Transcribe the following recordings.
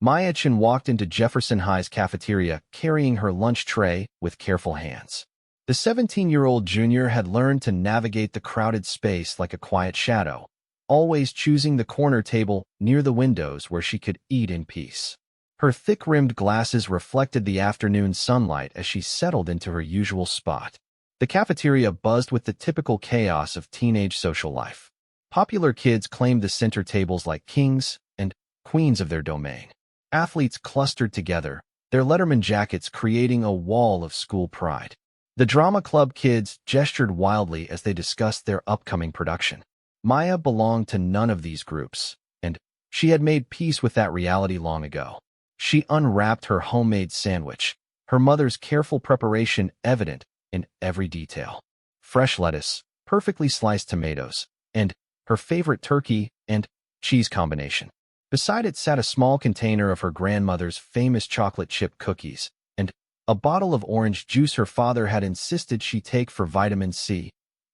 Maya Chin walked into Jefferson High's cafeteria carrying her lunch tray with careful hands. The 17-year-old junior had learned to navigate the crowded space like a quiet shadow, always choosing the corner table near the windows where she could eat in peace. Her thick-rimmed glasses reflected the afternoon sunlight as she settled into her usual spot. The cafeteria buzzed with the typical chaos of teenage social life. Popular kids claimed the center tables like kings and queens of their domain. Athletes clustered together, their Letterman jackets creating a wall of school pride. The drama club kids gestured wildly as they discussed their upcoming production. Maya belonged to none of these groups, and she had made peace with that reality long ago. She unwrapped her homemade sandwich, her mother's careful preparation evident in every detail. Fresh lettuce, perfectly sliced tomatoes, and her favorite turkey and cheese combination. Beside it sat a small container of her grandmother's famous chocolate chip cookies and a bottle of orange juice her father had insisted she take for vitamin C.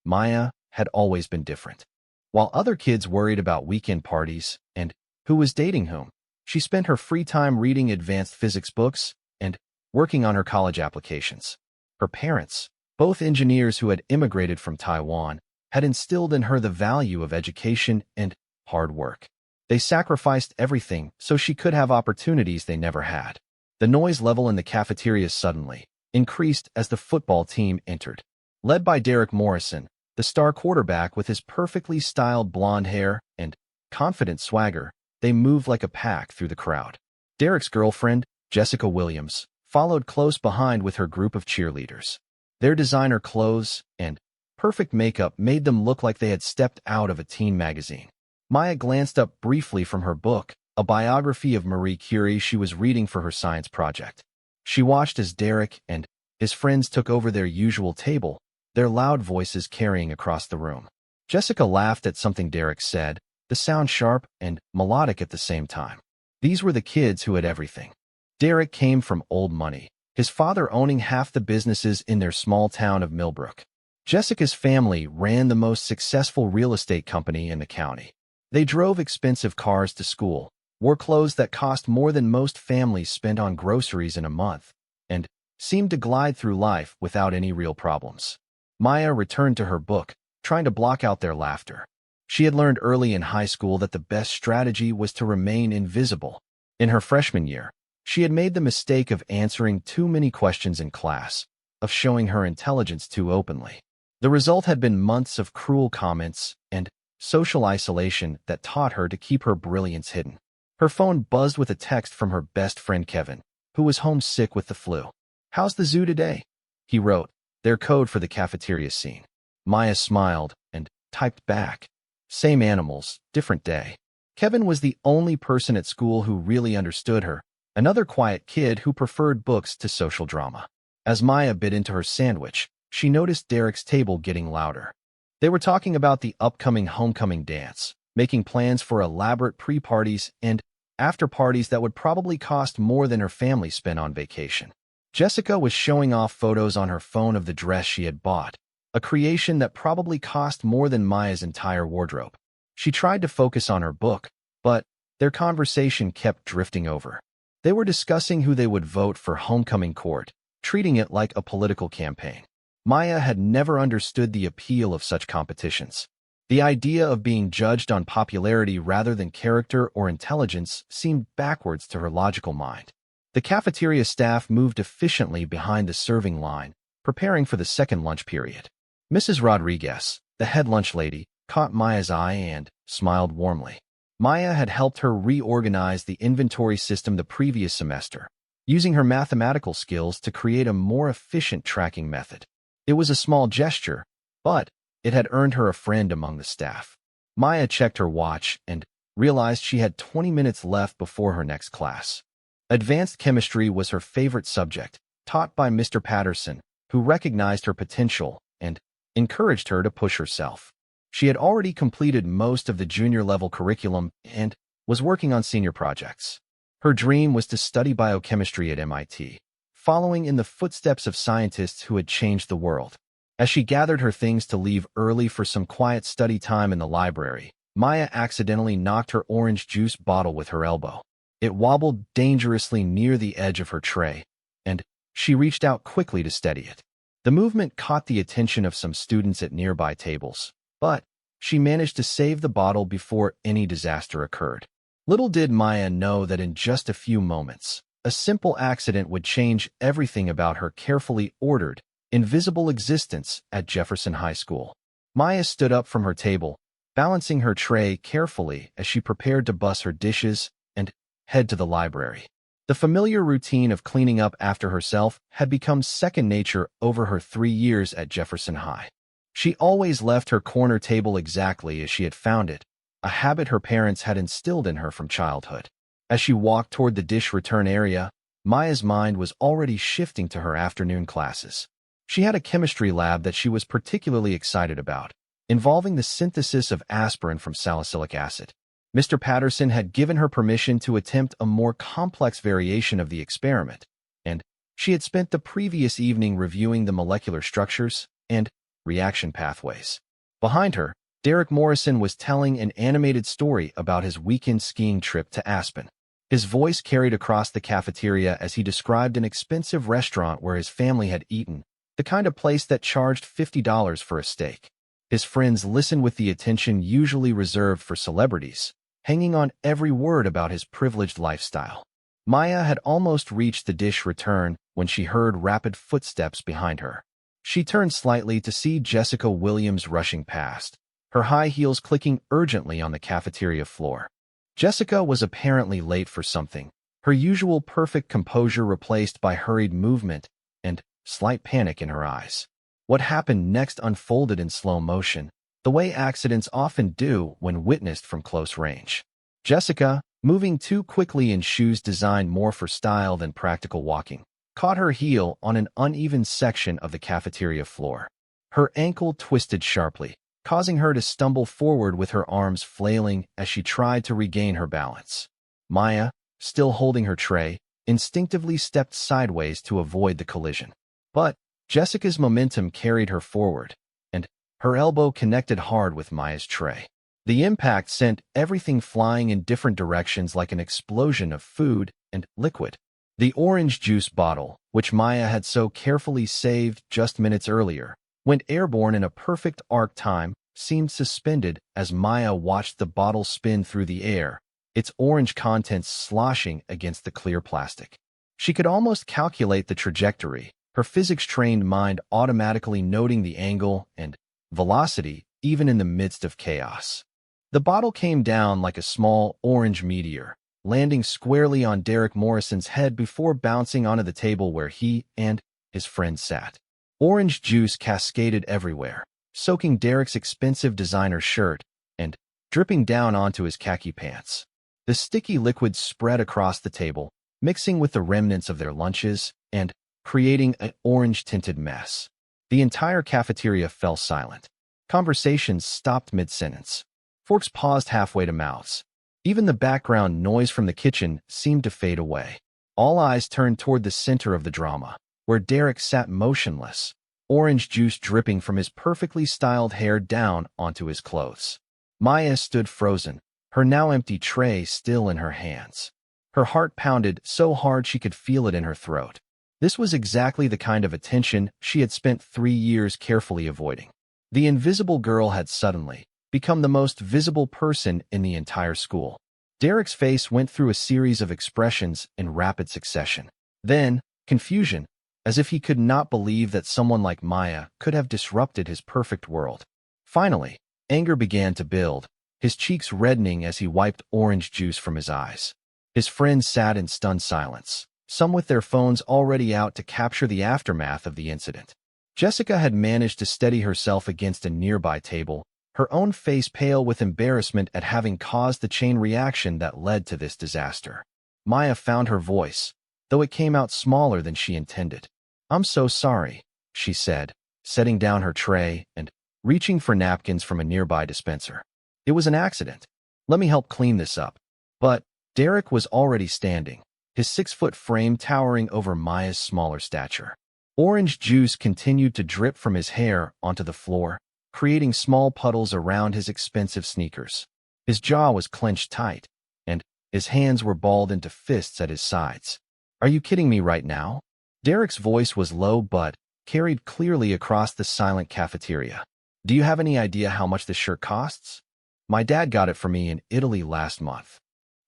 Maya had always been different. While other kids worried about weekend parties and who was dating whom, she spent her free time reading advanced physics books and working on her college applications. Her parents, both engineers who had immigrated from Taiwan, had instilled in her the value of education and hard work. They sacrificed everything so she could have opportunities they never had. The noise level in the cafeteria suddenly increased as the football team entered. Led by Derek Morrison, the star quarterback with his perfectly styled blonde hair and confident swagger, they moved like a pack through the crowd. Derek's girlfriend, Jessica Williams, followed close behind with her group of cheerleaders. Their designer clothes and perfect makeup made them look like they had stepped out of a teen magazine. Maya glanced up briefly from her book, a biography of Marie Curie she was reading for her science project. She watched as Derek and his friends took over their usual table, their loud voices carrying across the room. Jessica laughed at something Derek said, the sound sharp and melodic at the same time. These were the kids who had everything. Derek came from old money, his father owning half the businesses in their small town of Millbrook. Jessica's family ran the most successful real estate company in the county. They drove expensive cars to school, wore clothes that cost more than most families spend on groceries in a month, and seemed to glide through life without any real problems. Maya returned to her book, trying to block out their laughter. She had learned early in high school that the best strategy was to remain invisible. In her freshman year, she had made the mistake of answering too many questions in class, of showing her intelligence too openly. The result had been months of cruel comments and social isolation that taught her to keep her brilliance hidden. Her phone buzzed with a text from her best friend Kevin, who was homesick with the flu. "How's the zoo today?" he wrote, their code for the cafeteria scene. Maya smiled and typed back, "Same animals, different day." Kevin was the only person at school who really understood her, another quiet kid who preferred books to social drama. As Maya bit into her sandwich, she noticed Derek's table getting louder. They were talking about the upcoming homecoming dance, making plans for elaborate pre-parties and after-parties that would probably cost more than her family spent on vacation. Jessica was showing off photos on her phone of the dress she had bought, a creation that probably cost more than Maya's entire wardrobe. She tried to focus on her book, but their conversation kept drifting over. They were discussing who they would vote for homecoming court, treating it like a political campaign. Maya had never understood the appeal of such competitions. The idea of being judged on popularity rather than character or intelligence seemed backwards to her logical mind. The cafeteria staff moved efficiently behind the serving line, preparing for the second lunch period. Mrs. Rodriguez, the head lunch lady, caught Maya's eye and smiled warmly. Maya had helped her reorganize the inventory system the previous semester, using her mathematical skills to create a more efficient tracking method. It was a small gesture, but it had earned her a friend among the staff. Maya checked her watch and realized she had 20 minutes left before her next class. Advanced chemistry was her favorite subject, taught by Mr. Patterson, who recognized her potential and encouraged her to push herself. She had already completed most of the junior-level curriculum and was working on senior projects. Her dream was to study biochemistry at MIT, following in the footsteps of scientists who had changed the world. As she gathered her things to leave early for some quiet study time in the library, Maya accidentally knocked her orange juice bottle with her elbow. It wobbled dangerously near the edge of her tray, and she reached out quickly to steady it. The movement caught the attention of some students at nearby tables, but she managed to save the bottle before any disaster occurred. Little did Maya know that in just a few moments, a simple accident would change everything about her carefully ordered, invisible existence at Jefferson High School. Maya stood up from her table, balancing her tray carefully as she prepared to bus her dishes and head to the library. The familiar routine of cleaning up after herself had become second nature over her 3 years at Jefferson High. She always left her corner table exactly as she had found it, a habit her parents had instilled in her from childhood. As she walked toward the dish return area, Maya's mind was already shifting to her afternoon classes. She had a chemistry lab that she was particularly excited about, involving the synthesis of aspirin from salicylic acid. Mr. Patterson had given her permission to attempt a more complex variation of the experiment, and she had spent the previous evening reviewing the molecular structures and reaction pathways. Behind her, Derek Morrison was telling an animated story about his weekend skiing trip to Aspen. His voice carried across the cafeteria as he described an expensive restaurant where his family had eaten, the kind of place that charged $50 for a steak. His friends listened with the attention usually reserved for celebrities, hanging on every word about his privileged lifestyle. Maya had almost reached the dish return when she heard rapid footsteps behind her. She turned slightly to see Jessica Williams rushing past, her high heels clicking urgently on the cafeteria floor. Jessica was apparently late for something, her usual perfect composure replaced by hurried movement and slight panic in her eyes. What happened next unfolded in slow motion, the way accidents often do when witnessed from close range. Jessica, moving too quickly in shoes designed more for style than practical walking, caught her heel on an uneven section of the cafeteria floor. Her ankle twisted sharply, causing her to stumble forward with her arms flailing as she tried to regain her balance. Maya, still holding her tray, instinctively stepped sideways to avoid the collision. But Jessica's momentum carried her forward, and her elbow connected hard with Maya's tray. The impact sent everything flying in different directions like an explosion of food and liquid. The orange juice bottle, which Maya had so carefully saved just minutes earlier, went airborne in a perfect arc. Time seemed suspended as Maya watched the bottle spin through the air, its orange contents sloshing against the clear plastic. She could almost calculate the trajectory, her physics-trained mind automatically noting the angle and velocity even in the midst of chaos. The bottle came down like a small orange meteor, landing squarely on Derek Morrison's head before bouncing onto the table where he and his friend sat. Orange juice cascaded everywhere, soaking Derek's expensive designer shirt and dripping down onto his khaki pants. The sticky liquid spread across the table, mixing with the remnants of their lunches and creating an orange-tinted mess. The entire cafeteria fell silent. Conversations stopped mid-sentence. Forks paused halfway to mouths. Even the background noise from the kitchen seemed to fade away. All eyes turned toward the center of the drama, where Derek sat motionless, orange juice dripping from his perfectly styled hair down onto his clothes. Maya stood frozen, her now empty tray still in her hands. Her heart pounded so hard she could feel it in her throat. This was exactly the kind of attention she had spent 3 years carefully avoiding. The invisible girl had suddenly become the most visible person in the entire school. Derek's face went through a series of expressions in rapid succession. Then, confusion, as if he could not believe that someone like Maya could have disrupted his perfect world. Finally, anger began to build, his cheeks reddening as he wiped orange juice from his eyes. His friends sat in stunned silence, some with their phones already out to capture the aftermath of the incident. Jessica had managed to steady herself against a nearby table, her own face pale with embarrassment at having caused the chain reaction that led to this disaster. Maya found her voice, though it came out smaller than she intended. "I'm so sorry," she said, setting down her tray and reaching for napkins from a nearby dispenser. "It was an accident. Let me help clean this up." But Derek was already standing, his 6-foot frame towering over Maya's smaller stature. Orange juice continued to drip from his hair onto the floor, creating small puddles around his expensive sneakers. His jaw was clenched tight, and His hands were balled into fists at his sides. Are you kidding me right now? Derek's voice was low but carried clearly across the silent cafeteria. Do you have any idea how much this shirt costs? My dad got it for me in Italy last month.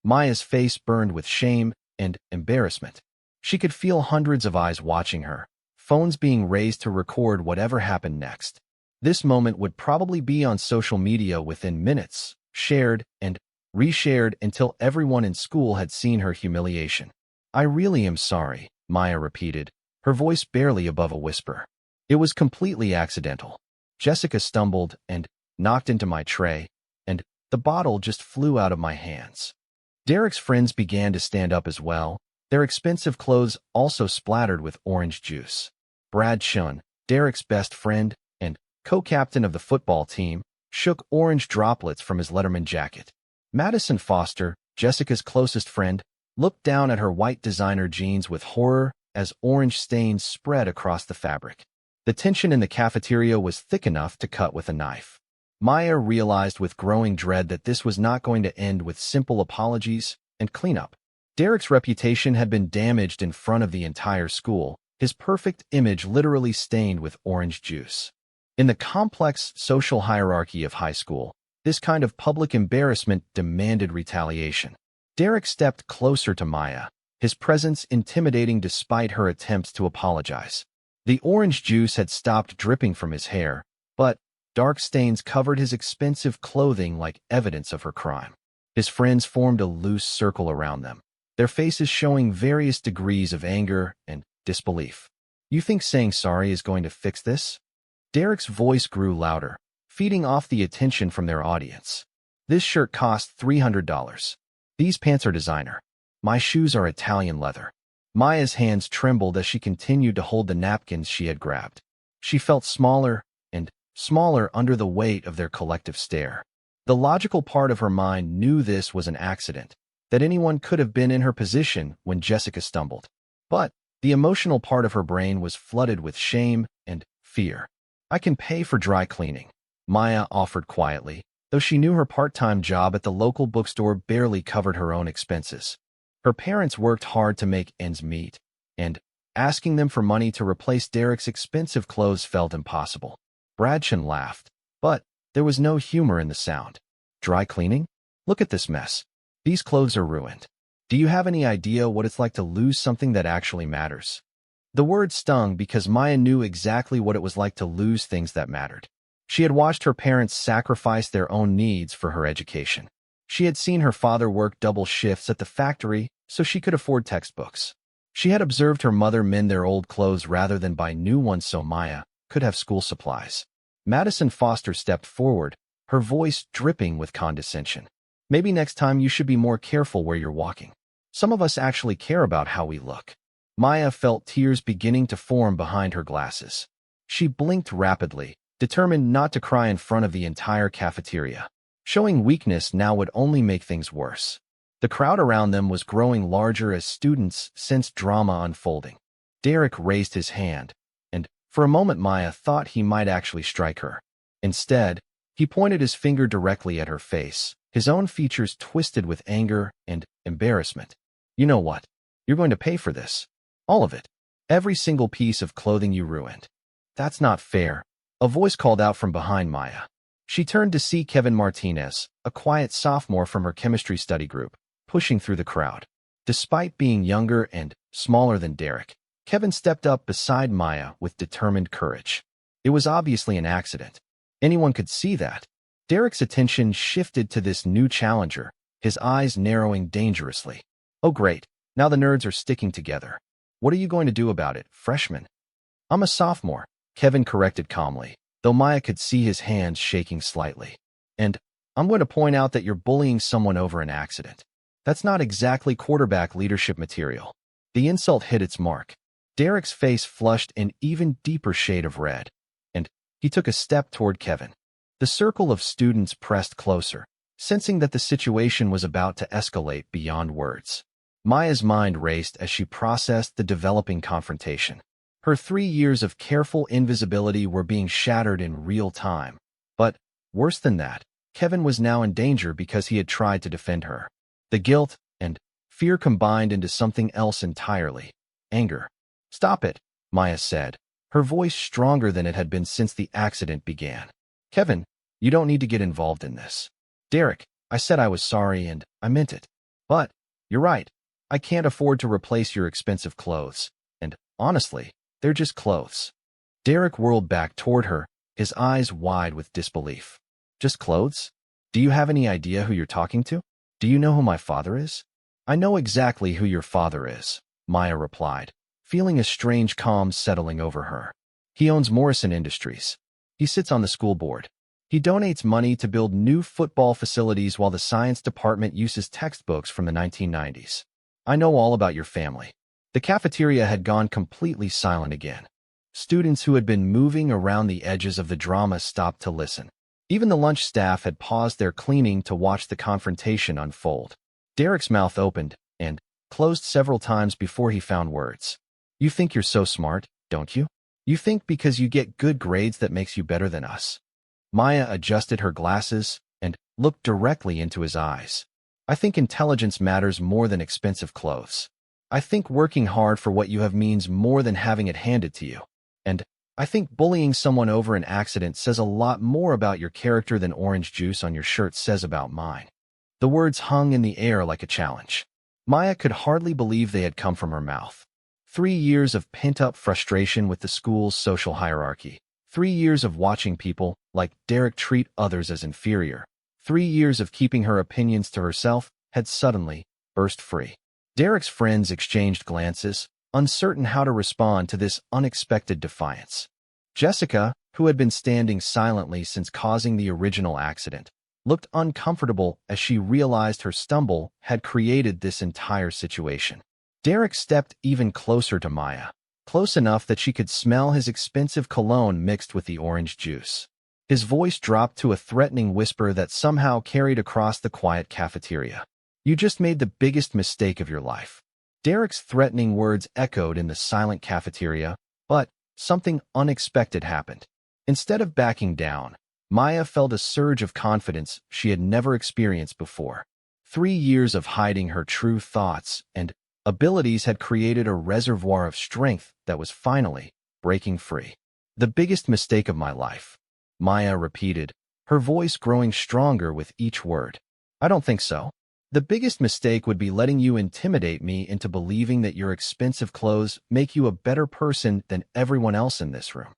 Maya's face burned with shame and embarrassment. She could feel hundreds of eyes watching her, phones being raised to record whatever happened next. This moment would probably be on social media within minutes, shared and reshared until everyone in school had seen her humiliation. I really am sorry, Maya repeated, her voice barely above a whisper. It was completely accidental. Jessica stumbled and knocked into my tray, and the bottle just flew out of my hands. Derek's friends began to stand up as well, their expensive clothes also splattered with orange juice. Brad Shun, Derek's best friend and co-captain of the football team, shook orange droplets from his Letterman jacket. Madison Foster, Jessica's closest friend, looked down at her white designer jeans with horror as orange stains spread across the fabric. The tension in the cafeteria was thick enough to cut with a knife. Maya realized with growing dread that this was not going to end with simple apologies and cleanup. Derek's reputation had been damaged in front of the entire school, his perfect image literally stained with orange juice. In the complex social hierarchy of high school, this kind of public embarrassment demanded retaliation. Derek stepped closer to Maya, his presence intimidating despite her attempts to apologize. The orange juice had stopped dripping from his hair, but dark stains covered his expensive clothing like evidence of her crime. His friends formed a loose circle around them, their faces showing various degrees of anger and disbelief. You think saying sorry is going to fix this? Derek's voice grew louder, feeding off the attention from their audience. This shirt cost $300. These pants are designer. My shoes are Italian leather. Maya's hands trembled as she continued to hold the napkins she had grabbed. She felt smaller and smaller under the weight of their collective stare. The logical part of her mind knew this was an accident, that anyone could have been in her position when Jessica stumbled. But the emotional part of her brain was flooded with shame and fear. I can pay for dry cleaning, Maya offered quietly, though she knew her part-time job at the local bookstore barely covered her own expenses. Her parents worked hard to make ends meet, and asking them for money to replace Derek's expensive clothes felt impossible. Bradshaw laughed, but there was no humor in the sound. Dry cleaning? Look at this mess. These clothes are ruined. Do you have any idea what it's like to lose something that actually matters? The word stung because Maya knew exactly what it was like to lose things that mattered. She had watched her parents sacrifice their own needs for her education. She had seen her father work double shifts at the factory so she could afford textbooks. She had observed her mother mend their old clothes rather than buy new ones so Maya could have school supplies. Madison Foster stepped forward, her voice dripping with condescension. Maybe next time you should be more careful where you're walking. Some of us actually care about how we look. Maya felt tears beginning to form behind her glasses. She blinked rapidly, determined not to cry in front of the entire cafeteria. Showing weakness now would only make things worse. The crowd around them was growing larger as students sensed drama unfolding. Derek raised his hand, and for a moment Maya thought he might actually strike her. Instead, he pointed his finger directly at her face, his own features twisted with anger and embarrassment. You know what? You're going to pay for this. All of it. Every single piece of clothing you ruined. That's not fair. A voice called out from behind Maya. She turned to see Kevin Martinez, a quiet sophomore from her chemistry study group, pushing through the crowd. Despite being younger and smaller than Derek, Kevin stepped up beside Maya with determined courage. It was obviously an accident. Anyone could see that. Derek's attention shifted to this new challenger, his eyes narrowing dangerously. Oh great, now the nerds are sticking together. What are you going to do about it, freshman? I'm a sophomore, Kevin corrected calmly, though Maya could see his hands shaking slightly. And I'm going to point out that you're bullying someone over an accident. That's not exactly quarterback leadership material. The insult hit its mark. Derek's face flushed an even deeper shade of red, and he took a step toward Kevin. The circle of students pressed closer, sensing that the situation was about to escalate beyond words. Maya's mind raced as she processed the developing confrontation. Her 3 years of careful invisibility were being shattered in real time. But, worse than that, Kevin was now in danger because he had tried to defend her. The guilt fear combined into something else entirely. Anger. "Stop it," Maya said, her voice stronger than it had been since the accident began. "Kevin, you don't need to get involved in this." "Derek, I said I was sorry and I meant it. But, you're right, I can't afford to replace your expensive clothes. And, honestly, they're just clothes." Derek whirled back toward her, his eyes wide with disbelief. "Just clothes? Do you have any idea who you're talking to? Do you know who my father is?" "I know exactly who your father is," Maya replied, feeling a strange calm settling over her. "He owns Morrison Industries. He sits on the school board. He donates money to build new football facilities while the science department uses textbooks from the 1990s. I know all about your family." The cafeteria had gone completely silent again. Students who had been moving around the edges of the drama stopped to listen. Even the lunch staff had paused their cleaning to watch the confrontation unfold. Derek's mouth opened and closed several times before he found words. "You think you're so smart, don't you? You think because you get good grades that makes you better than us." Maya adjusted her glasses and looked directly into his eyes. "I think intelligence matters more than expensive clothes. I think working hard for what you have means more than having it handed to you. And I think bullying someone over an accident says a lot more about your character than orange juice on your shirt says about mine." The words hung in the air like a challenge. Maya could hardly believe they had come from her mouth. 3 years of pent-up frustration with the school's social hierarchy. 3 years of watching people like Derek treat others as inferior. 3 years of keeping her opinions to herself had suddenly burst free. Derek's friends exchanged glances, uncertain how to respond to this unexpected defiance. Jessica, who had been standing silently since causing the original accident, looked uncomfortable as she realized her stumble had created this entire situation. Derek stepped even closer to Maya, close enough that she could smell his expensive cologne mixed with the orange juice. His voice dropped to a threatening whisper that somehow carried across the quiet cafeteria. "You just made the biggest mistake of your life." Derek's threatening words echoed in the silent cafeteria, but something unexpected happened. Instead of backing down, Maya felt a surge of confidence she had never experienced before. 3 years of hiding her true thoughts and abilities had created a reservoir of strength that was finally breaking free. "The biggest mistake of my life," Maya repeated, her voice growing stronger with each word. "I don't think so. The biggest mistake would be letting you intimidate me into believing that your expensive clothes make you a better person than everyone else in this room."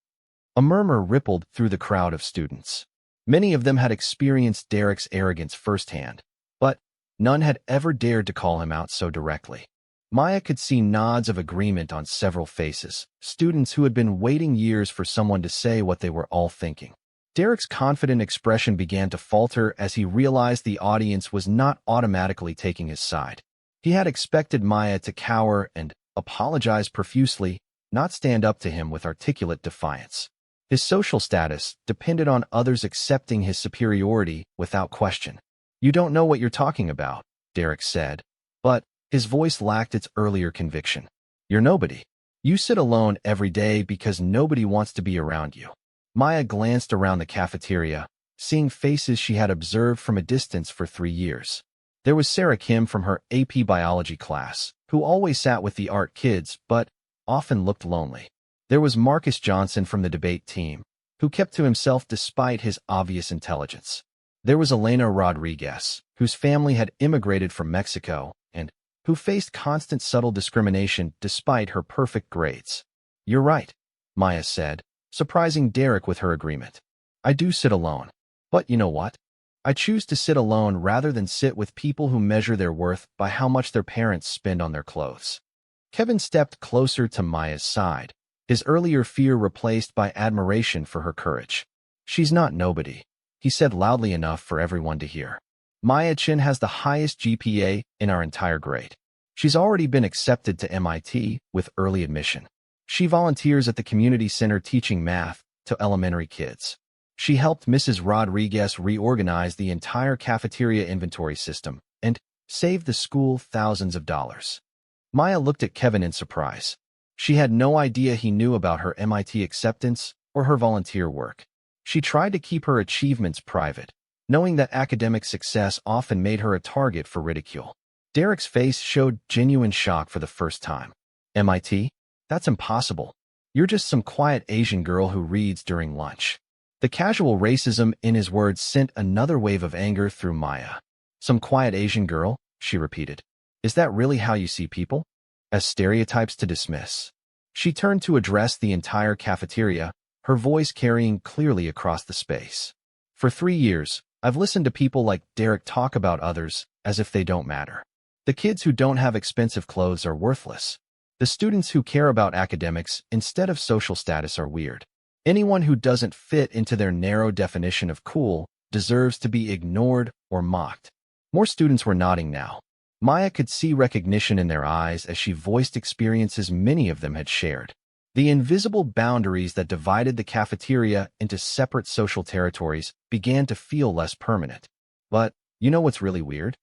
A murmur rippled through the crowd of students. Many of them had experienced Derek's arrogance firsthand, but none had ever dared to call him out so directly. Maya could see nods of agreement on several faces, students who had been waiting years for someone to say what they were all thinking. Derek's confident expression began to falter as he realized the audience was not automatically taking his side. He had expected Maya to cower and apologize profusely, not stand up to him with articulate defiance. His social status depended on others accepting his superiority without question. "You don't know what you're talking about," Derek said, but his voice lacked its earlier conviction. "You're nobody. You sit alone every day because nobody wants to be around you." Maya glanced around the cafeteria, seeing faces she had observed from a distance for 3 years. There was Sarah Kim from her AP biology class, who always sat with the art kids but often looked lonely. There was Marcus Johnson from the debate team, who kept to himself despite his obvious intelligence. There was Elena Rodriguez, whose family had immigrated from Mexico and who faced constant subtle discrimination despite her perfect grades. "You're right," Maya said, surprising Derek with her agreement. "I do sit alone. But you know what? I choose to sit alone rather than sit with people who measure their worth by how much their parents spend on their clothes." Kevin stepped closer to Maya's side, his earlier fear replaced by admiration for her courage. "She's not nobody," he said loudly enough for everyone to hear. "Maya Chin has the highest GPA in our entire grade. She's already been accepted to MIT with early admission. She volunteers at the community center teaching math to elementary kids. She helped Mrs. Rodriguez reorganize the entire cafeteria inventory system and saved the school thousands of dollars." Maya looked at Kevin in surprise. She had no idea he knew about her MIT acceptance or her volunteer work. She tried to keep her achievements private, knowing that academic success often made her a target for ridicule. Derek's face showed genuine shock for the first time. MIT? That's impossible. You're just some quiet Asian girl who reads during lunch. The casual racism in his words sent another wave of anger through Maya. Some quiet Asian girl, she repeated. Is that really how you see people? As stereotypes to dismiss. She turned to address the entire cafeteria, her voice carrying clearly across the space. For 3 years, I've listened to people like Derek talk about others as if they don't matter. The kids who don't have expensive clothes are worthless. The students who care about academics instead of social status are weird. Anyone who doesn't fit into their narrow definition of cool deserves to be ignored or mocked. More students were nodding now. Maya could see recognition in their eyes as she voiced experiences many of them had shared. The invisible boundaries that divided the cafeteria into separate social territories began to feel less permanent. But, you know what's really weird?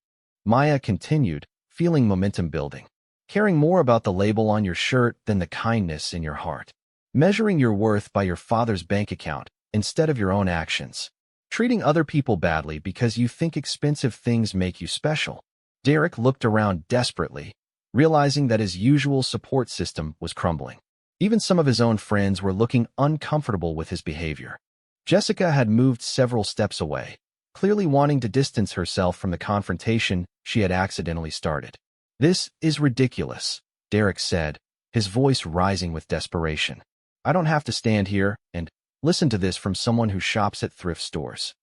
Maya continued, feeling momentum building. Caring more about the label on your shirt than the kindness in your heart. Measuring your worth by your father's bank account instead of your own actions. Treating other people badly because you think expensive things make you special. Derek looked around desperately, realizing that his usual support system was crumbling. Even some of his own friends were looking uncomfortable with his behavior. Jessica had moved several steps away, clearly wanting to distance herself from the confrontation she had accidentally started. This is ridiculous, Derek said, his voice rising with desperation. I don't have to stand here and listen to this from someone who shops at thrift stores.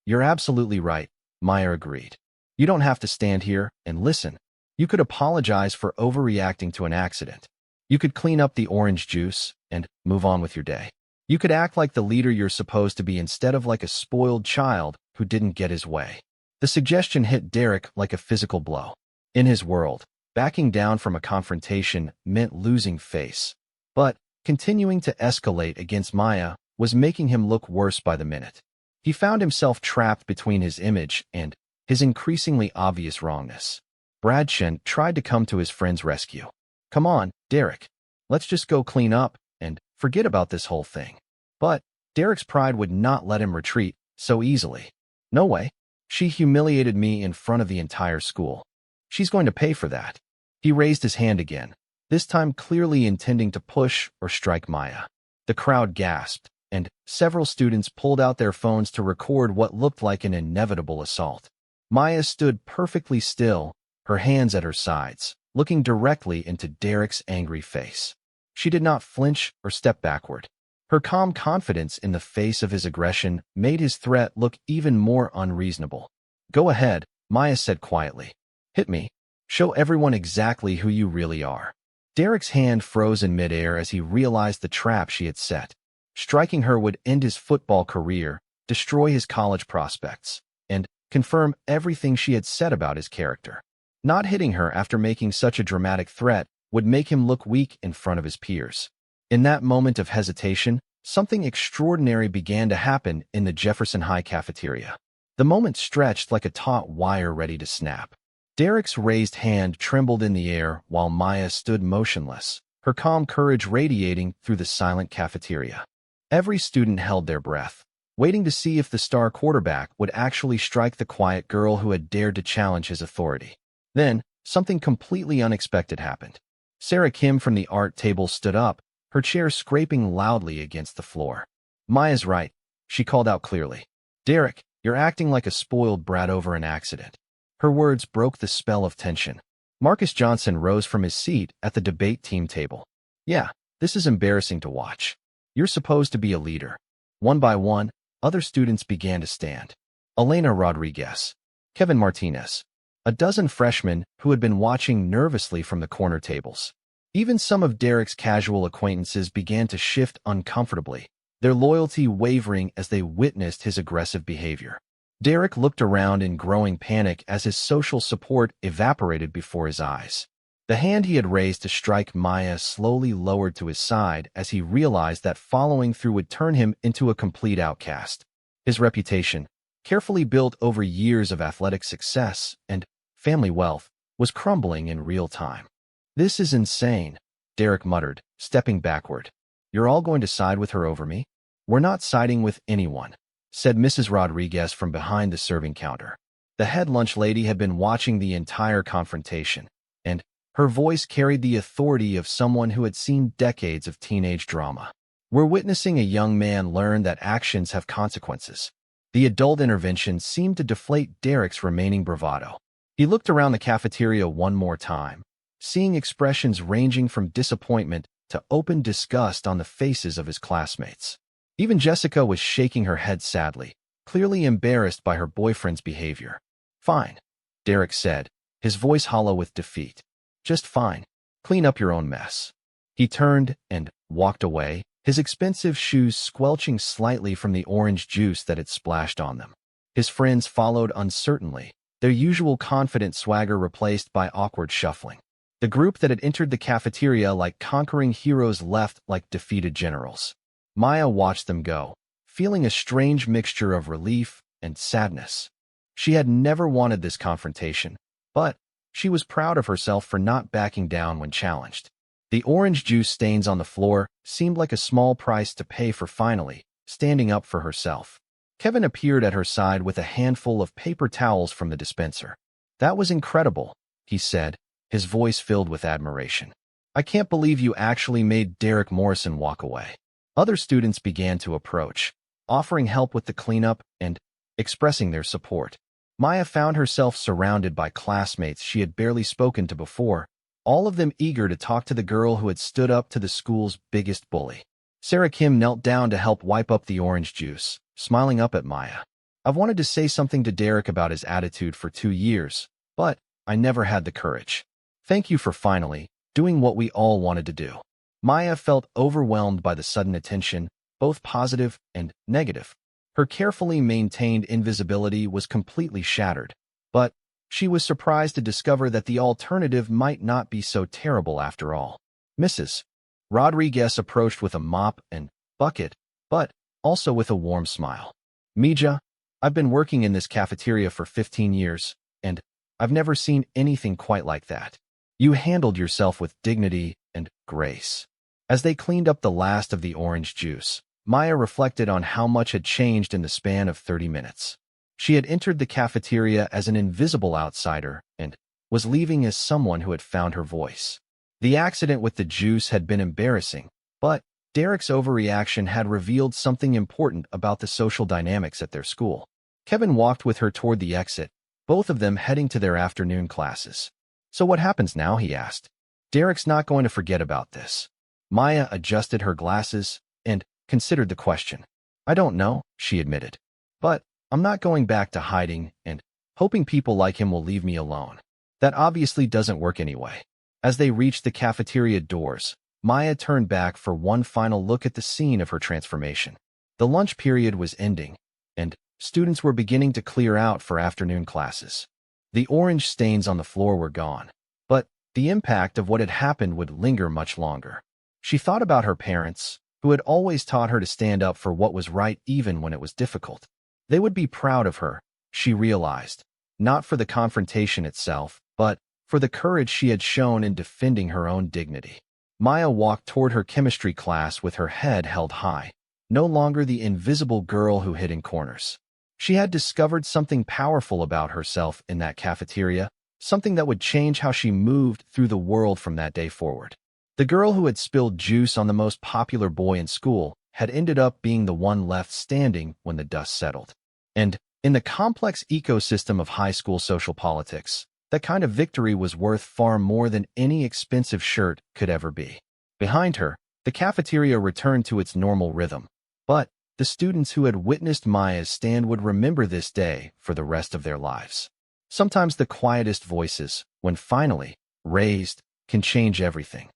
You're absolutely right, Maya agreed. You don't have to stand here and listen. You could apologize for overreacting to an accident. You could clean up the orange juice and move on with your day. You could act like the leader you're supposed to be instead of like a spoiled child who didn't get his way. The suggestion hit Derek like a physical blow. In his world, backing down from a confrontation meant losing face. But continuing to escalate against Maya was making him look worse by the minute. He found himself trapped between his image and his increasingly obvious wrongness. Bradshen tried to come to his friend's rescue. Come on, Derek. Let's just go clean up and forget about this whole thing. But Derek's pride would not let him retreat so easily. No way. She humiliated me in front of the entire school. She's going to pay for that. He raised his hand again, this time clearly intending to push or strike Maya. The crowd gasped, and several students pulled out their phones to record what looked like an inevitable assault. Maya stood perfectly still, her hands at her sides, looking directly into Derek's angry face. She did not flinch or step backward. Her calm confidence in the face of his aggression made his threat look even more unreasonable. Go ahead, Maya said quietly. Hit me. Show everyone exactly who you really are. Derek's hand froze in midair as he realized the trap she had set. Striking her would end his football career, destroy his college prospects, and confirm everything she had said about his character. Not hitting her after making such a dramatic threat would make him look weak in front of his peers. In that moment of hesitation, something extraordinary began to happen in the Jefferson High cafeteria. The moment stretched like a taut wire ready to snap. Derek's raised hand trembled in the air while Maya stood motionless, her calm courage radiating through the silent cafeteria. Every student held their breath, waiting to see if the star quarterback would actually strike the quiet girl who had dared to challenge his authority. Then, something completely unexpected happened. Sarah Kim from the art table stood up, her chair scraping loudly against the floor. Maya's right, she called out clearly. Derek, you're acting like a spoiled brat over an accident. Her words broke the spell of tension. Marcus Johnson rose from his seat at the debate team table. Yeah, this is embarrassing to watch. You're supposed to be a leader. One by one, other students began to stand. Elena Rodriguez, Kevin Martinez, a dozen freshmen who had been watching nervously from the corner tables. Even some of Derek's casual acquaintances began to shift uncomfortably, their loyalty wavering as they witnessed his aggressive behavior. Derek looked around in growing panic as his social support evaporated before his eyes. The hand he had raised to strike Maya slowly lowered to his side as he realized that following through would turn him into a complete outcast. His reputation, carefully built over years of athletic success and family wealth, was crumbling in real time. This is insane, Derek muttered, stepping backward. You're all going to side with her over me? We're not siding with anyone, said Mrs. Rodriguez from behind the serving counter. The head lunch lady had been watching the entire confrontation, and her voice carried the authority of someone who had seen decades of teenage drama. We're witnessing a young man learn that actions have consequences. The adult intervention seemed to deflate Derek's remaining bravado. He looked around the cafeteria one more time, seeing expressions ranging from disappointment to open disgust on the faces of his classmates. Even Jessica was shaking her head sadly, clearly embarrassed by her boyfriend's behavior. "Fine," Derek said, his voice hollow with defeat. "Just fine. Clean up your own mess." He turned and walked away, his expensive shoes squelching slightly from the orange juice that had splashed on them. His friends followed uncertainly, their usual confident swagger replaced by awkward shuffling. The group that had entered the cafeteria like conquering heroes left like defeated generals. Maya watched them go, feeling a strange mixture of relief and sadness. She had never wanted this confrontation, but she was proud of herself for not backing down when challenged. The orange juice stains on the floor seemed like a small price to pay for finally standing up for herself. Kevin appeared at her side with a handful of paper towels from the dispenser. "That was incredible," he said, his voice filled with admiration. "I can't believe you actually made Derek Morrison walk away." Other students began to approach, offering help with the cleanup and expressing their support. Maya found herself surrounded by classmates she had barely spoken to before, all of them eager to talk to the girl who had stood up to the school's biggest bully. Sarah Kim knelt down to help wipe up the orange juice, smiling up at Maya. "I've wanted to say something to Derek about his attitude for 2 years, but I never had the courage. Thank you for finally doing what we all wanted to do." Maya felt overwhelmed by the sudden attention, both positive and negative. Her carefully maintained invisibility was completely shattered, but she was surprised to discover that the alternative might not be so terrible after all. Mrs. Rodriguez approached with a mop and bucket, but also with a warm smile. "Mija, I've been working in this cafeteria for 15 years, and I've never seen anything quite like that. You handled yourself with dignity and grace." As they cleaned up the last of the orange juice, Maya reflected on how much had changed in the span of 30 minutes. She had entered the cafeteria as an invisible outsider and was leaving as someone who had found her voice. The accident with the juice had been embarrassing, but Derek's overreaction had revealed something important about the social dynamics at their school. Kevin walked with her toward the exit, both of them heading to their afternoon classes. "So what happens now?" he asked. "Derek's not going to forget about this." Maya adjusted her glasses and considered the question. "I don't know," she admitted. "But I'm not going back to hiding and hoping people like him will leave me alone. That obviously doesn't work anyway." As they reached the cafeteria doors, Maya turned back for one final look at the scene of her transformation. The lunch period was ending, and students were beginning to clear out for afternoon classes. The orange stains on the floor were gone, but the impact of what had happened would linger much longer. She thought about her parents, who had always taught her to stand up for what was right even when it was difficult. They would be proud of her, she realized, not for the confrontation itself, but for the courage she had shown in defending her own dignity. Maya walked toward her chemistry class with her head held high, no longer the invisible girl who hid in corners. She had discovered something powerful about herself in that cafeteria, something that would change how she moved through the world from that day forward. The girl who had spilled juice on the most popular boy in school had ended up being the one left standing when the dust settled. And in the complex ecosystem of high school social politics, that kind of victory was worth far more than any expensive shirt could ever be. Behind her, the cafeteria returned to its normal rhythm, but the students who had witnessed Maya's stand would remember this day for the rest of their lives. Sometimes the quietest voices, when finally raised, can change everything.